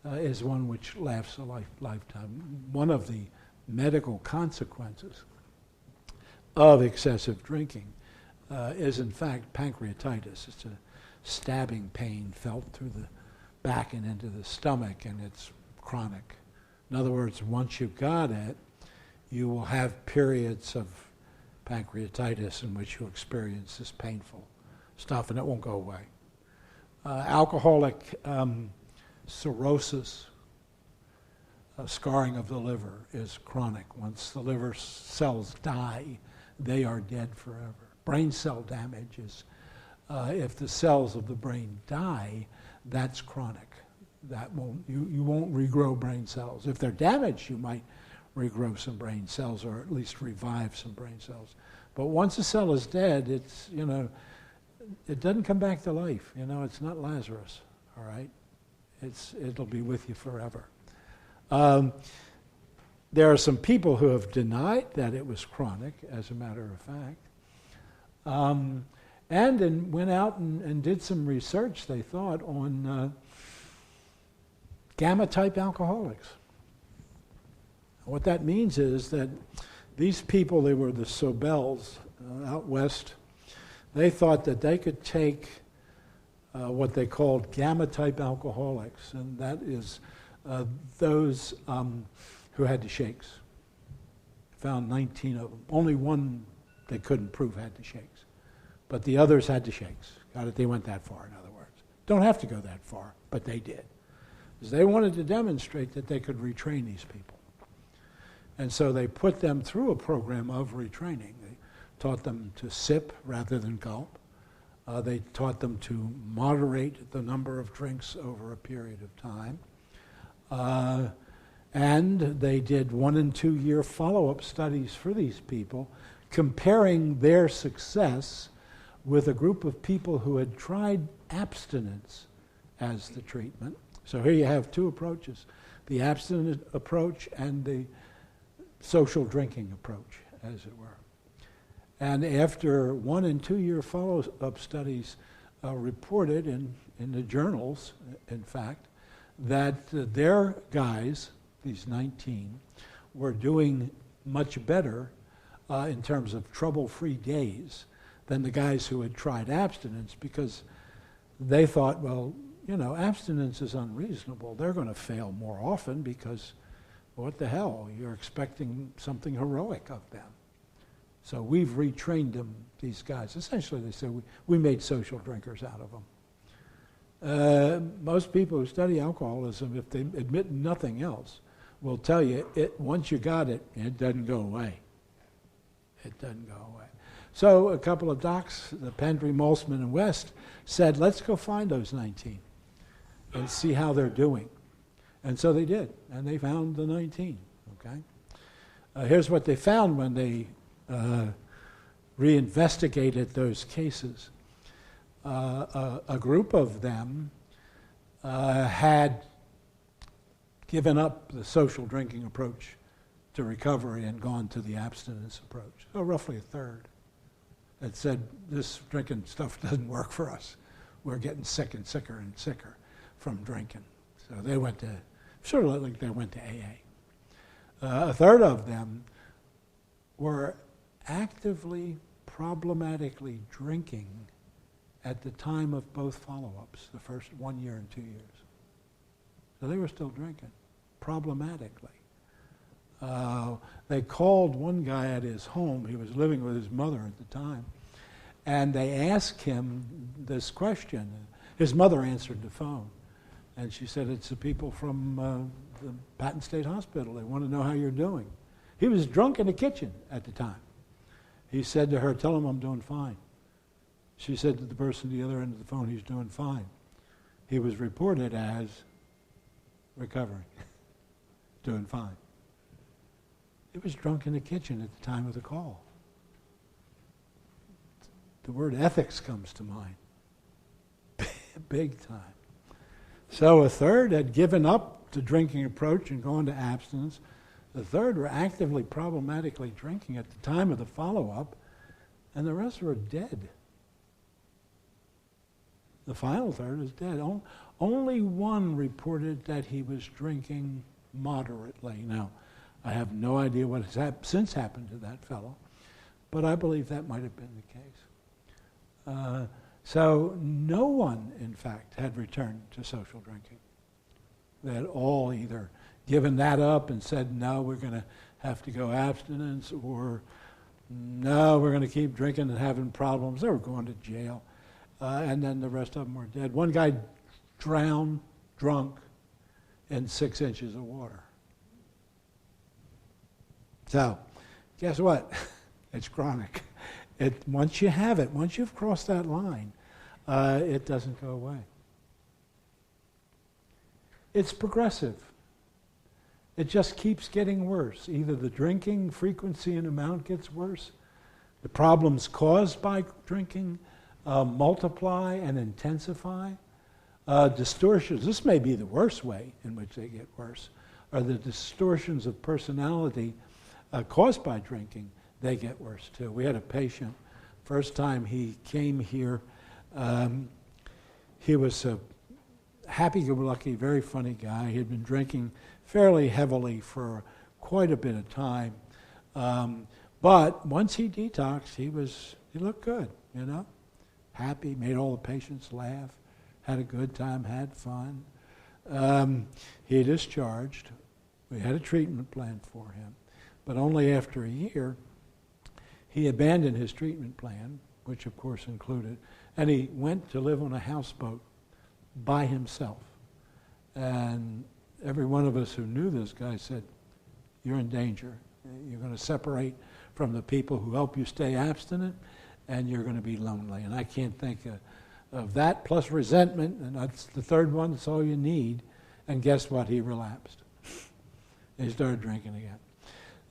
is one which lasts a lifetime. One of the medical consequences of excessive drinking is in fact pancreatitis. It's a stabbing pain felt through the back and into the stomach, and it's chronic. In other words, once you've got it, you will have periods of pancreatitis in which you experience this painful stuff, and it won't go away. Alcoholic cirrhosis, scarring of the liver, is chronic. Once the liver cells die, they are dead forever. Brain cell damage is, if the cells of the brain die, that's chronic. That won't, you won't regrow brain cells. If they're damaged, you might regrow some brain cells, or at least revive some brain cells. But once a cell is dead, it's, it doesn't come back to life. It's not Lazarus, all right? It'll be with you forever. There are some people who have denied that it was chronic, as a matter of fact, and then went out and did some research, they thought, on gamma-type alcoholics. What that means is that these people, they were the Sobels out west, they thought that they could take what they called gamma-type alcoholics, and that is those who had the shakes. Found 19 of them. Only one they couldn't prove had the shakes. But the others had the shakes. Got it? They went that far, in other words. Don't have to go that far, but they did. Because they wanted to demonstrate that they could retrain these people. And so they put them through a program of retraining. They taught them to sip rather than gulp. They taught them to moderate the number of drinks over a period of time. And they did 1 and 2 year follow-up studies for these people, comparing their success with a group of people who had tried abstinence as the treatment. So here you have two approaches, the abstinent approach and the social drinking approach, as it were. And after 1 and 2 year follow-up studies reported in the journals, in fact, that their guys, these 19, were doing much better in terms of trouble-free days than the guys who had tried abstinence, because they thought, well, you know, abstinence is unreasonable. They're going to fail more often because what the hell? You're expecting something heroic of them. So we've retrained them, these guys. Essentially, they said, we made social drinkers out of them. Most people who study alcoholism, if they admit nothing else, will tell you, once you got it, it doesn't go away. It doesn't go away. So a couple of docs, the Pendry, Molsman, and West, said, let's go find those 19 and see how they're doing. And so they did, and they found the 19, okay? Here's what they found when they reinvestigated those cases. A group of them had given up the social drinking approach to recovery and gone to the abstinence approach. So roughly a third had said, this drinking stuff doesn't work for us. We're getting sick and sicker and sicker from drinking. So they went to, sort of like they went to AA. A third of them were actively, problematically drinking at the time of both follow-ups, the first 1 year and 2 years. So they were still drinking, problematically. They called one guy at his home. He was living with his mother at the time. And they asked him this question. His mother answered the phone. And she said, it's the people from the Patton State Hospital. They want to know how you're doing. He was drunk in the kitchen at the time. He said to her, tell him I'm doing fine. She said to the person at the other end of the phone, he's doing fine. He was reported as recovering, doing fine. He was drunk in the kitchen at the time of the call. The word ethics comes to mind. Big time. So a third had given up the drinking approach and gone to abstinence. The third were actively, problematically drinking at the time of the follow-up, and the rest were dead. The final third is dead. Only one reported that he was drinking moderately. Now, I have no idea what has since happened to that fellow, but I believe that might have been the case. So no one, in fact, had returned to social drinking. They had all either given that up and said, no, we're going to have to go abstinence, or no, we're going to keep drinking and having problems. They were going to jail. And then the rest of them were dead. One guy drowned, drunk, in 6 inches of water. So, guess what? It's chronic. Once you have it, once you've crossed that line, it doesn't go away. It's progressive. It just keeps getting worse. Either the drinking frequency and amount gets worse, the problems caused by drinking multiply and intensify. Distortions, this may be the worst way in which they get worse, are the distortions of personality caused by drinking. They get worse too. We had a patient, first time he came here, he was a happy-go-lucky, very funny guy. He had been drinking fairly heavily for quite a bit of time. But once he detoxed, he looked good, you know? Happy, made all the patients laugh, had a good time, had fun. He discharged. We had a treatment plan for him. But only after a year, he abandoned his treatment plan, which of course included, and he went to live on a houseboat by himself. And every one of us who knew this guy said, you're in danger. You're going to separate from the people who help you stay abstinent, and you're going to be lonely. And I can't think of that, plus resentment, and that's the third one, that's all you need. And guess what? He relapsed. He started drinking again.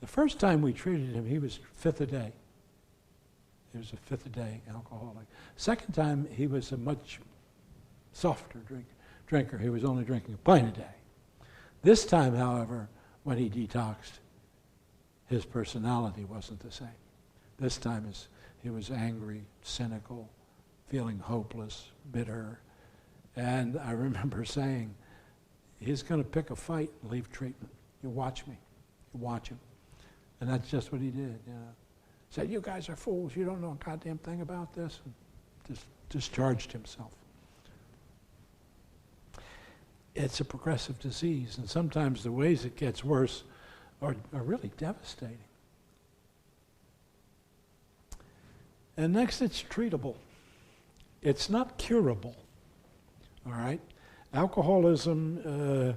The first time we treated him, he was fifth a day. He was a fifth a day alcoholic. Second time, he was a much softer drinker. He was only drinking a pint a day. This time, however, when he detoxed, his personality wasn't the same. This time he was angry, cynical, feeling hopeless, bitter. And I remember saying, he's going to pick a fight and leave treatment. You watch me. You watch him. And that's just what he did. You know. Said, you guys are fools. You don't know a goddamn thing about this. And just discharged himself. It's a progressive disease, and sometimes the ways it gets worse are really devastating. And next, it's treatable. It's not curable, all right? Alcoholism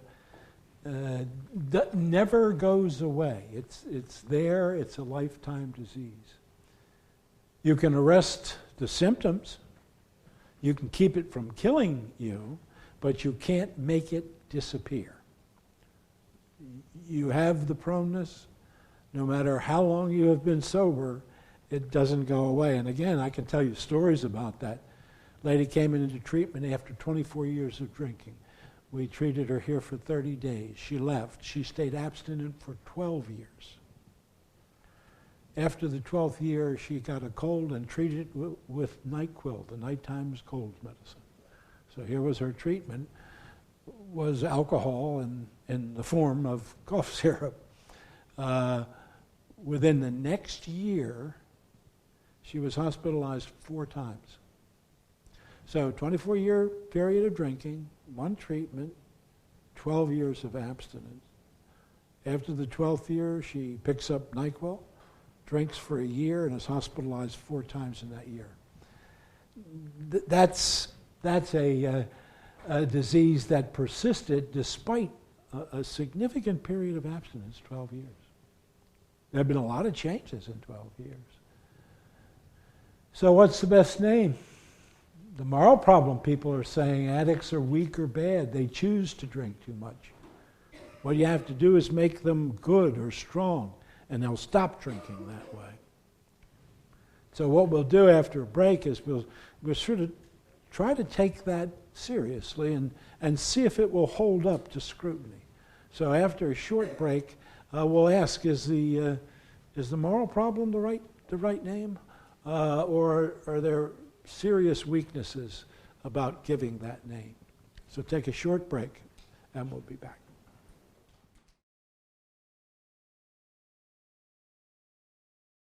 never goes away. It's there. It's a lifetime disease. You can arrest the symptoms. You can keep it from killing you, but you can't make it disappear. You have the proneness. No matter how long you have been sober, it doesn't go away. And again, I can tell you stories about that. Lady came into treatment after 24 years of drinking. We treated her here for 30 days. She left. She stayed abstinent for 12 years. After the 12th year, she got a cold and treated it with NyQuil, the nighttime cold medicine. So here was her treatment, was alcohol in the form of cough syrup. Within the next year, she was hospitalized 4 times. So 24-year period of drinking, 1 treatment, 12 years of abstinence. After the 12th year, she picks up NyQuil, drinks for a year, and is hospitalized 4 times in that year. That's a disease that persisted despite a significant period of abstinence, 12 years. There have been a lot of changes in 12 years. So what's the best name? The moral problem, people are saying addicts are weak or bad. They choose to drink too much. What you have to do is make them good or strong, and they'll stop drinking that way. So what we'll do after a break is we'll sort of try to take that seriously and see if it will hold up to scrutiny. So after a short break, we'll ask, is the moral problem the right name? Or are there serious weaknesses about giving that name? So take a short break, and we'll be back.